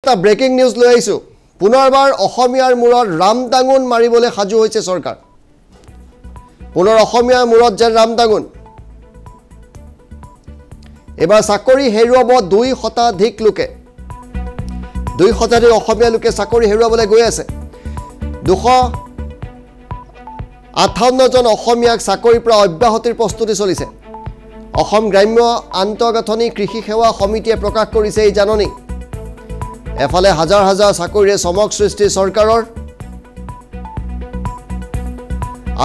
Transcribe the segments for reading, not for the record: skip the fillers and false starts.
এটা breaking news লৈ আহিছো পুনৰবাৰ অসমীয়াৰ মূৰত ৰামটাঙুন মাৰিবলৈ সাজু হৈছে চৰকাৰ পুনৰ অসমীয়াৰ মূৰত যে ৰামটাঙুন এবাৰ চাকৰি হেৰুৱাব 2 শতাধিক লোকে 2 শতাধিক অসমীয়া লোকে চাকৰি হেৰুৱাবলৈ গৈ আছে 258 জন অসমীয়াক চাকৰিৰ পৰা অব্যাহতিৰ প্ৰস্তুতি চলিছে অসম গ্ৰাম্য আন্তঃগাঁথনি কৃষি সেৱা সমিতিয়ে প্ৰকাশ কৰিছে এই জাননী এফালে হাজাৰ হাজাৰ চাকৰিৰে চমক সৃষ্টি চৰকাৰৰ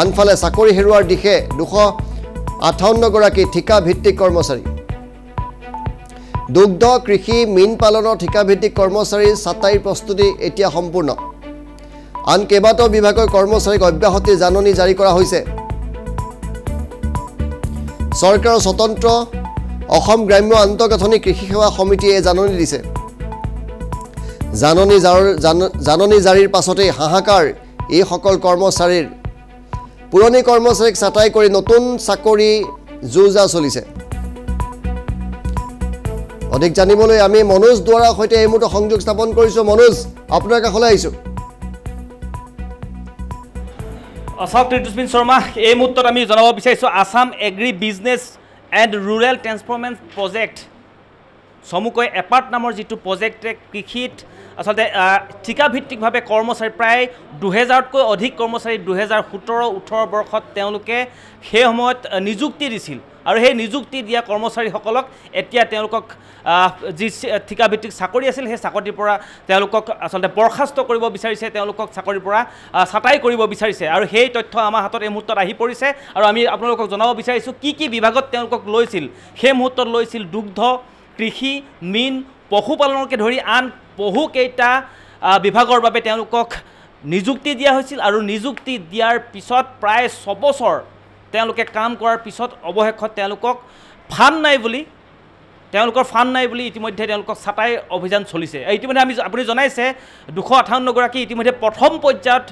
আনফালে চাকৰি হেৰুৱাৰ দিশে 258 গৰাকী ঠিকা ভিত্তিক কৰ্মচাৰী দুগ্ধ কৃষি মীন পালনৰ ঠিকা ভিত্তিক কৰ্মচাৰীৰ ছাটাইৰ প্ৰস্তুতি এতিয়া সম্পূৰ্ণ আন কেইবাটাও বিভাগৰ কৰ্মচাৰীক অব্যাহতিৰ জাননী জাৰি কৰা হৈছে চৰকাৰৰ স্বতন্ত্ৰ অসম গ্ৰাম্য আন্তঃগাঁথনি কৃষি সেৱা সমিতিয়ে জাননী দিছে জাননী জাৰিৰ পাছতে হাহাকাৰ এই সকল কৰ্মচাৰীৰ পুৰণি কৰ্মচাৰীক ছাটাই কৰি নতুন চাকৰি জুজা চলিছে অধিক জানিবলৈ আমি মনোজ দুৱাৰাৰ সৈতে এই মুহূৰ্তত সংযোগ স্থাপন কৰিছো মনোজ আপোনাৰ কাষলৈ আহিছো অশোক ঋতুস্মিন শৰ্মা এই মুহূৰ্তত আমি জনাব বিচাৰিছো Assam agribusiness and rural transformation project চমুকৈ এপাৰ্ট নামৰ যিটো প্ৰজেক্টে কৃষিত আসলতে ঠিকাভিত্তিকভাৱে কৰ্মচাৰী প্ৰায় 2000তকৈ অধিক কৰ্মচাৰী 2017-18 বৰ্ষত তেওঁলোকে সেই সময়ত নিযুক্তি দিছিল আৰু সেই নিযুক্তি দিয়া কৰ্মচাৰীসকলক এতিয়া তেওঁলোকক যি ঠিকাভিত্তিক চাকৰি আছিল সেই চাকৰিৰ পৰা তেওঁলোকক আসলতে বৰখাস্ত কৰিব বিচাৰিছে তেওঁলোকক চাকৰিৰ পৰা ছাটাই কৰিব বিচাৰিছে আৰু সেই তথ্য আমাৰ হাতত এই মুহূৰ্তত আহি পৰিছে আৰু আমি আপোনালোকক জনাব বিচাৰিছোঁ কি বিভাগত তেওঁলোকক লৈছিল সেই মুহূৰ্তত লৈছিল দুগ্ধ কৃষি মীন পশুপালনকে ধৰি আন বহুকেইটা বিভাগৰ বাবে তেওঁলোকক নিযুক্তি দিয়া হৈছিল আৰু নিযুক্তি দিয়াৰ পিছত প্ৰায় 6 বছৰ তেওঁলোকে কাম কৰাৰ পিছত অৱশেষত তেওঁলোকক ফাণ্ড নাই বুলি ইতিমধ্যে তেওঁলোকক ছাটাই অভিযান চলিছে ইতিমধ্যে আপুনি জনাইছে 258 গৰাকী ইতিমধ্যে প্ৰথম পৰ্যায়ত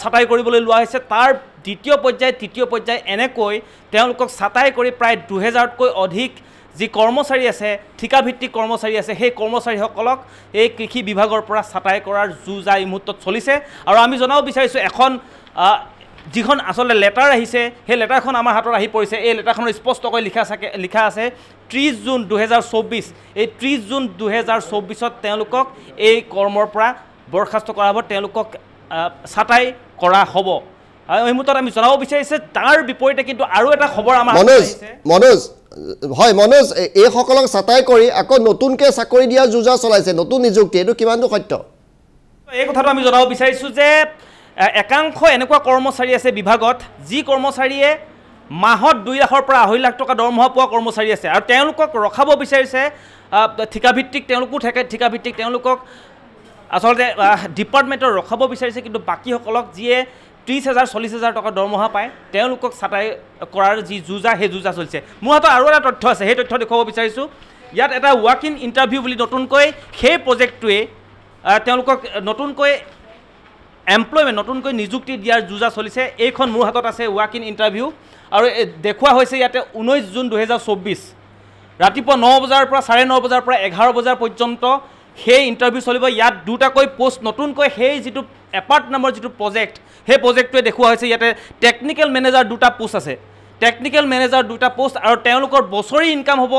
ছাটাই কৰিবলৈ লোৱা হৈছে তাৰ দ্বিতীয় পৰ্যায় তৃতীয় পৰ্যায় এনেকৈ তেওঁলোকক ছাটাই কৰি প্ৰায় 2000তকৈ অধিক যি কৰ্মচাৰী আছে ঠিকাভিত্তিক কৰ্মচাৰী আছে সেই কৰ্মচাৰীসকলক এই কৃষি বিভাগৰ পৰা ছাটাই কৰাৰ জুজা এই মুহূৰ্তত চলিছে আৰু আমি জনাব বিচাৰিছোঁ এখন যিখন আসলে লেটাৰ আহিছে সেই লেটাৰখন আমাৰ হাতত আহি পৰিছে এই লেটাৰখনৰ স্পষ্টকৈ লিখা আছে 30 জুন 2024 এই 30 জুন 2024ত তেওঁলোকক এই কৰ্মৰ পৰা বৰখাস্ত কৰা হ'ব তেওঁলোকক ছাটাই কৰা হ'ব আৰু এই মুহূৰ্তত আমি জনাব বিচাৰিছে তাৰ বিপৰীতে কিন্তু আৰু এটা খবৰ আমাৰ মনোজ এই সকলক ছাটাই কৰি আকৌ নতুনকৈ চাকৰি দিয়া জুজা চলাইছে নতুন নিযুক্তি এইটো কিমানটো সত্য এই কথাটো আমি জনাব বিচাৰিছোঁ যে একাংশ এনেকুৱা কৰ্মচাৰী আছে বিভাগত যি কৰ্মচাৰীয়ে মাহত 2 লাখৰ পৰা 2.5 লাখ টকা দৰমহা পোৱা কৰ্মচাৰী আছে আৰু তেওঁলোকক ৰখাব বিচাৰিছে ঠিকাভিত্তিক তেওঁলোকো থাকে ঠিকাভিত্তিক তেওঁলোকক আসলতে ডিপাৰ্টমেণ্টৰ ৰখাব বিচাৰিছে কিন্তু বাকীসকলক যিয়ে 30,000 40,000 টকা দৰমহা পায় তেওঁলোকক ছাটাই কৰাৰ যি জুজা সেই জুজা চলিছে মোৰ হাতত আৰু এটা তথ্য আছে সেই তথ্য দেখুৱাব বিচাৰিছোঁ ইয়াত এটা ৱাক ইন ইণ্টাৰভিউ বুলি নতুনকৈ সেই প্ৰজেক্টটোৱে তেওঁলোকক নতুনকৈ এমপ্লয়মেণ্ট নতুনকৈ নিযুক্তি দিয়াৰ জুজা চলিছে এইখন মোৰ হাতত আছে ৱাক ইন ইণ্টাৰভিউ আৰু দেখুওৱা হৈছে ইয়াতে 19 জুন 2024 ৰাতিপুৱা 9 বজাৰ পৰা 9:30 বজাৰ পৰা 11 বজাৰ পৰ্যন্ত সেই ইণ্টাৰভিউ চলিব ইয়াত দুটাকৈ পোষ্ট নতুনকৈ সেই যিটো এপাৰ্ট নামৰ যিটো প্ৰজেক্ট সেই প্ৰজেক্টটোৱে দেখুওৱা হৈছে ইয়াতে টেকনিকেল মেনেজাৰ 2টা পোষ্ট আছে টেকনিকেল মেনেজাৰ 2টা পোষ্ট আৰু তেওঁলোকৰ বছৰি ইনকাম হ'ব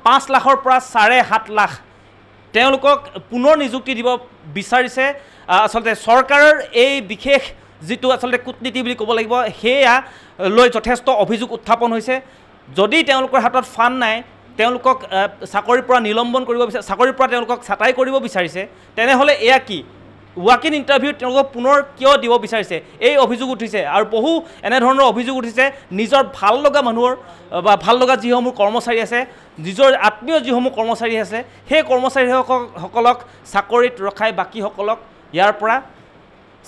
5 লাখৰ পৰা 7.5 লাখ তেওঁলোকক পুনৰ নিযুক্তি দিব বিচাৰিছে আসলতে চৰকাৰৰ এই বিশেষ যিটো আসলতে কূটনীতি বুলি ক'ব লাগিব সেয়া লৈ যথেষ্ট অভিযোগ উত্থাপন হৈছে যদি তেওঁলোকৰ হাতত ফাণ্ড নাই তেওঁলোকক চাকৰিৰ পৰা নিলম্বন কৰিব বিচাৰিছে চাকৰিৰ পৰা তেওঁলোকক ছাটাই কৰিব বিচাৰিছে তেনেহ'লে এয়া কি ৱাক ইন ইণ্টাৰভিউ তেওঁলোকক পুনৰ কিয় দিব বিচাৰিছে এই অভিযোগ উঠিছে আৰু বহু এনেধৰণৰ অভিযোগ উঠিছে নিজৰ ভাল লগা মানুহৰ বা ভাল লগা যিসমূহ কৰ্মচাৰী আছে নিজৰ আত্মীয় যিসমূহ কৰ্মচাৰী আছে সেই কৰ্মচাৰীসকলক চাকৰিত ৰখাই বাকীসকলক ইয়াৰ পৰা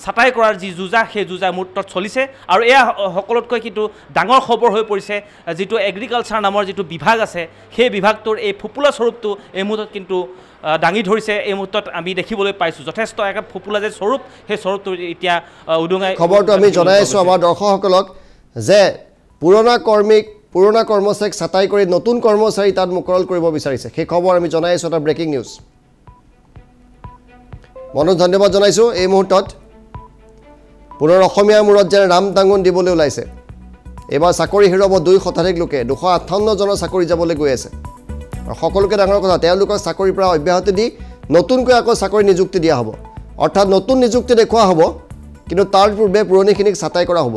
ছাটাই কৰাৰ যি জুজা সেই জুজা মুহূৰ্তত চলিছে আৰু এয়া সকলোতকৈ কিন্তু ডাঙৰ খবৰ হৈ পৰিছে যিটো এগ্ৰিকালচাৰ নামৰ যিটো বিভাগ আছে সেই বিভাগটোৰ এই ফুপুলা স্বৰূপটো এই মুহূৰ্তত কিন্তু দাঙি ধৰিছে এই মুহূৰ্তত আমি দেখিবলৈ পাইছোঁ যথেষ্ট এক ফুপুলা যে স্বৰূপ সেই স্বৰূপটো এতিয়া উদঙাই খবৰটো আমি জনাই আছোঁ আমাৰ দৰ্শকসকলক যে পুৰণা কৰ্মচাৰীক ছাটাই কৰি নতুন কৰ্মচাৰী তাত মুকৰল কৰিব বিচাৰিছে সেই খবৰ আমি জনাই আছোঁ এটা ব্ৰেকিং নিউজ মনোজ ধন্যবাদ জনাইছোঁ এই মুহূৰ্তত পুনৰ অসমীয়াৰ মূৰত যেন ৰাম টাঙোন দিবলৈ ওলাইছে এইবাৰ চাকৰি হেৰুৱাব 2 শতাধিক লোকে 258 জনৰ চাকৰি যাবলৈ গৈ আছে আৰু সকলোকে ডাঙৰ কথা তেওঁলোকৰ চাকৰিৰ পৰা অব্যাহতি দি নতুনকৈ আকৌ চাকৰি নিযুক্তি দিয়া হ'ব অৰ্থাৎ নতুন নিযুক্তি দেখুওৱা হ'ব কিন্তু তাৰ পূৰ্বে পুৰণিখিনিক ছাঁটাই কৰা হ'ব